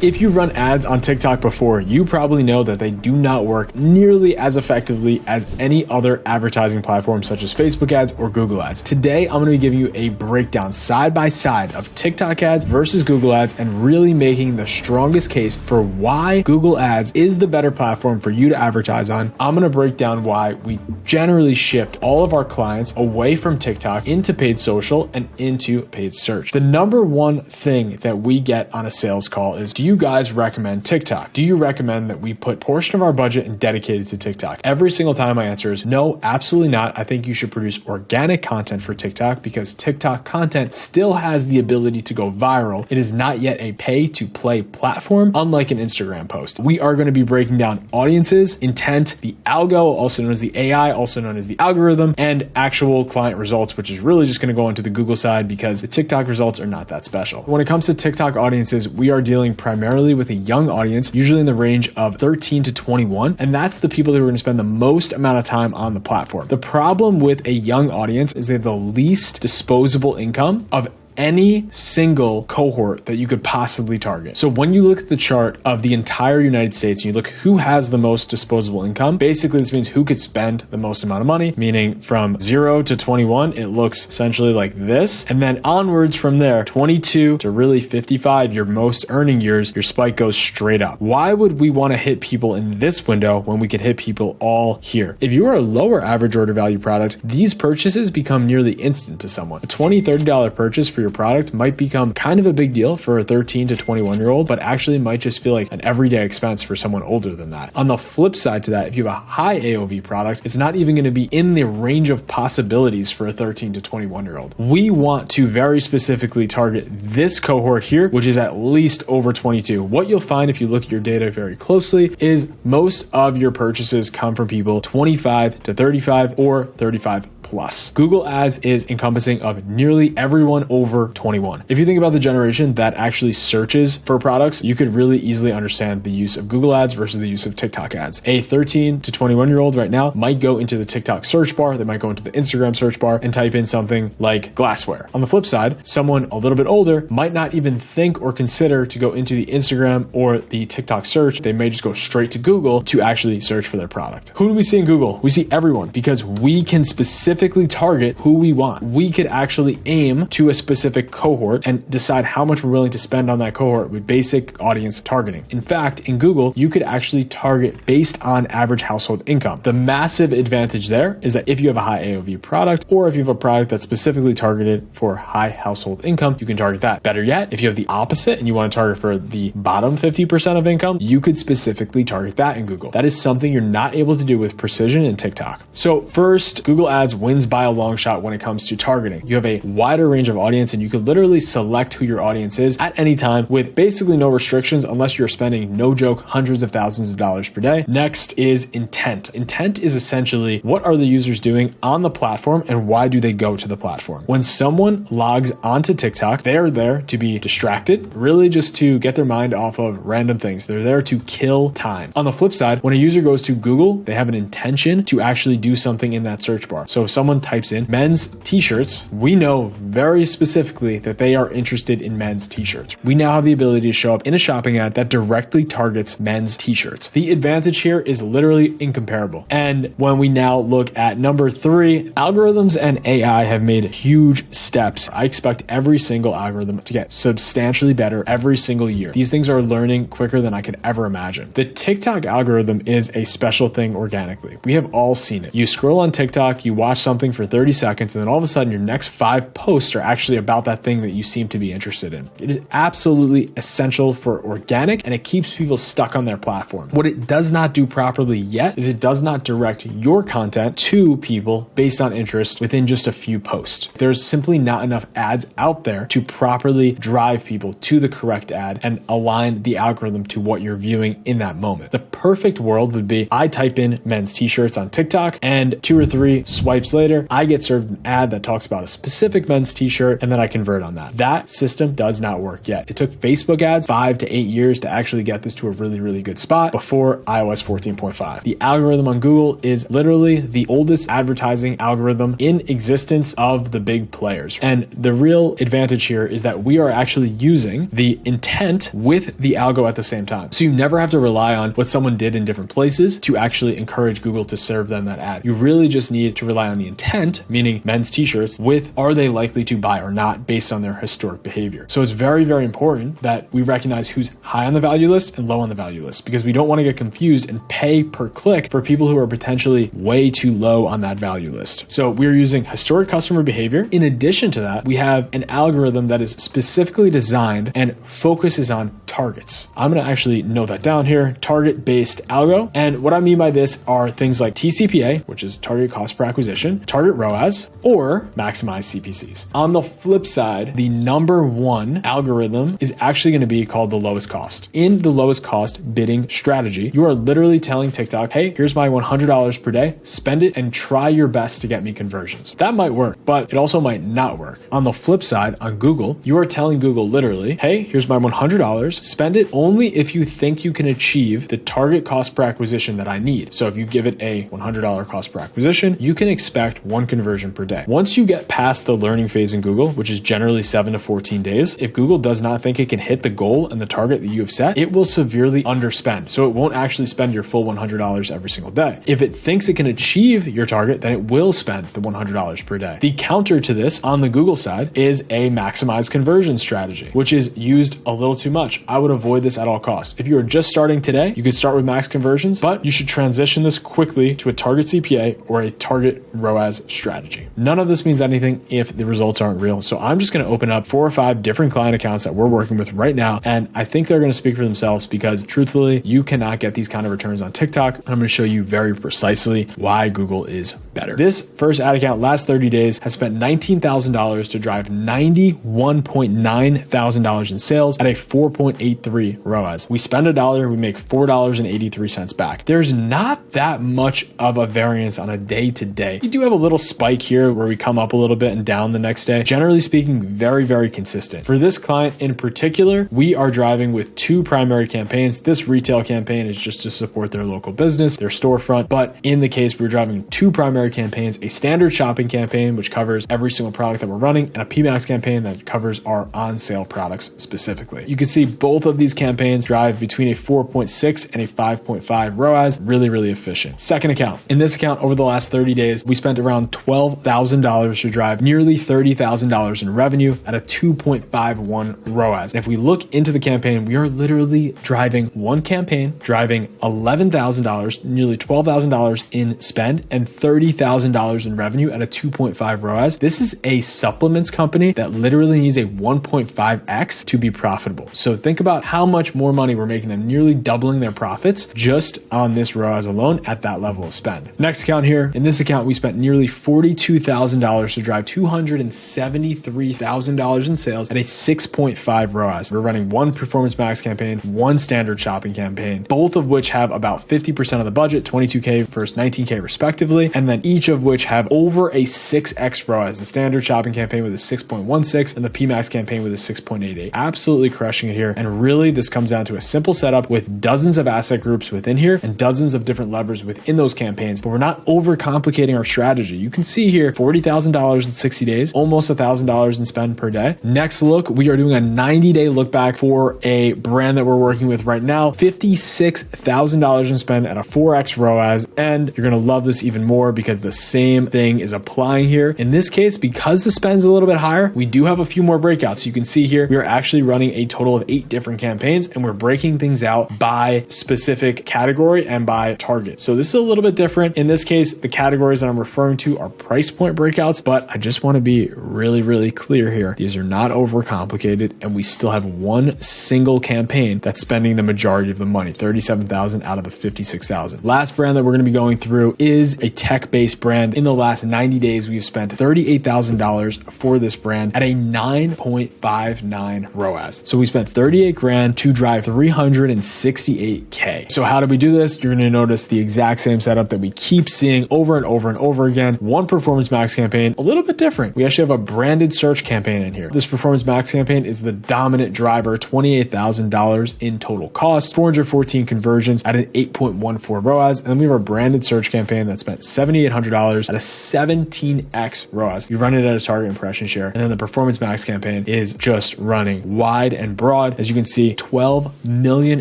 If you've run ads on TikTok before, you probably know that they do not work nearly as effectively as any other advertising platform such as Facebook ads or Google ads. Today, I'm going to be giving you a breakdown side by side of TikTok ads versus Google ads and really making the strongest case for why Google ads is the better platform for you to advertise on. I'm going to break down why we generally shift all of our clients away from TikTok into paid social and into paid search. The number one thing that we get on a sales call is, do you guys recommend TikTok? Do you recommend that we put a portion of our budget and dedicate it to TikTok? Every single time my answer is no, absolutely not. I think you should produce organic content for TikTok because TikTok content still has the ability to go viral. It is not yet a pay to play platform, unlike an Instagram post. We are going to be breaking down audiences, intent, the algo, also known as the AI, also known as the algorithm, and actual client results, which is really just going to go into the Google side because the TikTok results are not that special. When it comes to TikTok audiences, we are dealing primarily with a young audience, usually in the range of 13 to 21, and that's the people that are going to spend the most amount of time on the platform. The problem with a young audience is they have the least disposable income of any single cohort that you could possibly target. So when you look at the chart of the entire United States and you look who has the most disposable income, basically this means who could spend the most amount of money, meaning from 0 to 21, it looks essentially like this. And then onwards from there, 22 to really 55, your most earning years, your spike goes straight up. Why would we want to hit people in this window when we could hit people all here? If you are a lower average order value product, these purchases become nearly instant to someone. A $20, $30 purchase for your product might become kind of a big deal for a 13 to 21 year old, but actually might just feel like an everyday expense for someone older than that. On the flip side to that, if you have a high AOV product, it's not even going to be in the range of possibilities for a 13 to 21 year old. We want to very specifically target this cohort here, which is at least over 22. What you'll find if you look at your data very closely is most of your purchases come from people 25 to 35 or 35 plus. Google ads is encompassing of nearly everyone over 21. If you think about the generation that actually searches for products, you could really easily understand the use of Google ads versus the use of TikTok ads. A 13 to 21 year old right now might go into the TikTok search bar, they might go into the Instagram search bar and type in something like glassware. On the flip side, someone a little bit older might not even think or consider to go into the Instagram or the TikTok search. They may just go straight to Google to actually search for their product. Who do we see in Google? We see everyone because we can specifically target who we want. We could actually aim to a specific cohort and decide how much we're willing to spend on that cohort with basic audience targeting. In fact, in Google, you could actually target based on average household income. The massive advantage there is that if you have a high AOV product or if you have a product that's specifically targeted for high household income, you can target that. Better yet, if you have the opposite and you want to target for the bottom 50% of income, you could specifically target that in Google. That is something you're not able to do with precision in TikTok. So first, Google ads wins by a long shot when it comes to targeting. You have a wider range of audience and you can literally select who your audience is at any time with basically no restrictions unless you're spending, no joke, hundreds of thousands of dollars per day. Next is intent. Intent is essentially what are the users doing on the platform and why do they go to the platform? When someone logs onto TikTok, they are there to be distracted, really just to get their mind off of random things. They're there to kill time. On the flip side, when a user goes to Google, they have an intention to actually do something in that search bar. So if someone types in men's t-shirts, we know very specifically that they are interested in men's t-shirts. We now have the ability to show up in a shopping ad that directly targets men's t-shirts. The advantage here is literally incomparable. And when we now look at number 3, algorithms and AI have made huge steps. I expect every single algorithm to get substantially better every single year. These things are learning quicker than I could ever imagine. The TikTok algorithm is a special thing organically. We have all seen it. You scroll on TikTok, you watch something for 30 seconds, and then all of a sudden your next 5 posts are actually about that thing that you seem to be interested in. It is absolutely essential for organic and it keeps people stuck on their platform. What it does not do properly yet is it does not direct your content to people based on interest within just a few posts. There's simply not enough ads out there to properly drive people to the correct ad and align the algorithm to what you're viewing in that moment. The perfect world would be I type in men's t-shirts on TikTok and 2 or 3 swipes later, later, I get served an ad that talks about a specific men's t-shirt, and then I convert on that. That system does not work yet. It took Facebook ads 5 to 8 years to actually get this to a really, really good spot before iOS 14.5. The algorithm on Google is literally the oldest advertising algorithm in existence of the big players. And the real advantage here is that we are actually using the intent with the algo at the same time. So you never have to rely on what someone did in different places to actually encourage Google to serve them that ad. You really just need to rely on the intent, meaning men's t-shirts, with are they likely to buy or not based on their historic behavior. So it's very, very important that we recognize who's high on the value list and low on the value list, because we don't want to get confused and pay per click for people who are potentially way too low on that value list. So we're using historic customer behavior. In addition to that, we have an algorithm that is specifically designed and focuses on targets. I'm going to actually note that down here, target-based algo. And what I mean by this are things like TCPA, which is target cost per acquisition, target ROAS, or maximize CPCs. On the flip side, the number one algorithm is actually going to be called the lowest cost. In the lowest cost bidding strategy, you are literally telling TikTok, hey, here's my $100 per day, spend it and try your best to get me conversions. That might work, but it also might not work. On the flip side, on Google, you are telling Google literally, hey, here's my $100, spend it only if you think you can achieve the target cost per acquisition that I need. So if you give it a $100 cost per acquisition, you can expect one conversion per day. Once you get past the learning phase in Google, which is generally 7 to 14 days, if Google does not think it can hit the goal and the target that you have set, it will severely underspend. So it won't actually spend your full $100 every single day. If it thinks it can achieve your target, then it will spend the $100 per day. The counter to this on the Google side is a maximize conversion strategy, which is used a little too much. I would avoid this at all costs. If you are just starting today, you could start with max conversions, but you should transition this quickly to a target CPA or a target ROAS strategy. None of this means anything if the results aren't real. So I'm just going to open up 4 or 5 different client accounts that we're working with right now. And I think they're going to speak for themselves, because truthfully, you cannot get these kind of returns on TikTok. I'm going to show you very precisely why Google is better. This first ad account last 30 days has spent $19,000 to drive $91.9 thousand in sales at a 4.83 ROAS. We spend $1, we make $4.83 back. There's not that much of a variance on a day to day. You do have a little spike here where we come up a little bit and down the next day. Generally speaking, very, very consistent. For this client in particular, we are driving with 2 primary campaigns. This retail campaign is just to support their local business, their storefront. But in the case, we're driving 2 primary campaigns, a standard shopping campaign, which covers every single product that we're running, and a PMAX campaign that covers our on sale products specifically. You can see both of these campaigns drive between a 4.6 and a 5.5 ROAS, really, really efficient. Second account. In this account, over the last 30 days, we spent around $12,000 to drive nearly $30,000 in revenue at a 2.51 ROAS. And if we look into the campaign, we are literally driving one campaign, driving $11,000, nearly $12,000 in spend and $30,000 in revenue at a 2.5 ROAS. This is a supplements company that literally needs a 1.5x to be profitable. So think about how much more money we're making them, nearly doubling their profits just on this ROAS alone at that level of spend. Next account here. In this account, we spent nearly $42,000 to drive $273,000 in sales at a 6.5 ROAS. We're running one Performance Max campaign, one standard shopping campaign, both of which have about 50% of the budget, $22K versus $19K respectively, and then each of which have over a 6x ROAS. The standard shopping campaign with a 6.16 and the PMAX campaign with a 6.88. Absolutely crushing it here. And really, this comes down to a simple setup with dozens of asset groups within here and dozens of different levers within those campaigns, but we're not overcomplicating our strategy. You can see here, $40,000 in 60 days, almost $1,000 in spend per day. Next look, we are doing a 90-day look back for a brand that we're working with right now, $56,000 in spend at a 4x ROAS. And you're going to love this even more because the same thing is applying here. In this case, because the spend's a little bit higher, we do have a few more breakouts. You can see here, we are actually running a total of 8 different campaigns, and we're breaking things out by specific category and by target. So this is a little bit different. In this case, the categories that I'm referring to are price point breakouts, but I just want to be really, really clear here. These are not overcomplicated, and we still have one single campaign that's spending the majority of the money, $37,000 out of the $56,000. Last brand that we're going to be going through is a tech-based brand. In the last 90 days, we've spent $38,000 for this brand at a 9.59 ROAS. So we spent 38 grand to drive 368K. So how did we do this? You're going to notice the exact same setup that we keep seeing over and over and over again, one Performance Max campaign, a little bit different. We actually have a branded search campaign in here. This Performance Max campaign is the dominant driver, $28,000 in total cost, 414 conversions at an 8.14 ROAS. And then we have our branded search campaign that spent $7,800 at a 17x ROAS. You run it at a target impression share. And then the Performance Max campaign is just running wide and broad. As you can see, 12 million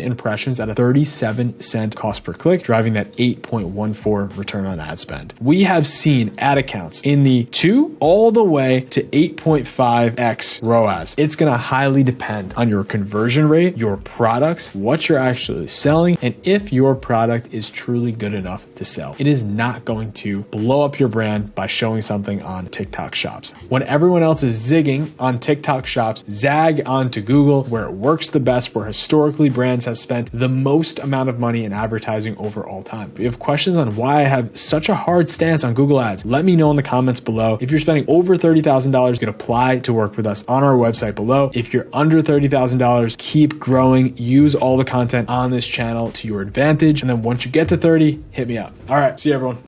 impressions at a 37-cent cost per click, driving that 8.14 return on ad spend. We have seen ad accounts in the 2 all the way to 8.5x ROAS. It's going to highly depend on your conversion rate, your products, what you're actually selling, and if your product is truly good enough to sell. It is not going to blow up your brand by showing something on TikTok Shops. When everyone else is zigging on TikTok Shops, zag onto Google, where it works the best, where historically brands have spent the most amount of money in advertising over all time. If you have questions on why I have such a hard stance on Google Ads, let me know in the comments below. If you're spending over $30,000, you can apply to work with us on our website below. If you're under $30,000, keep growing. Use all the content on this channel to your advantage. And then once you get to 30, hit me up. All right, see you everyone.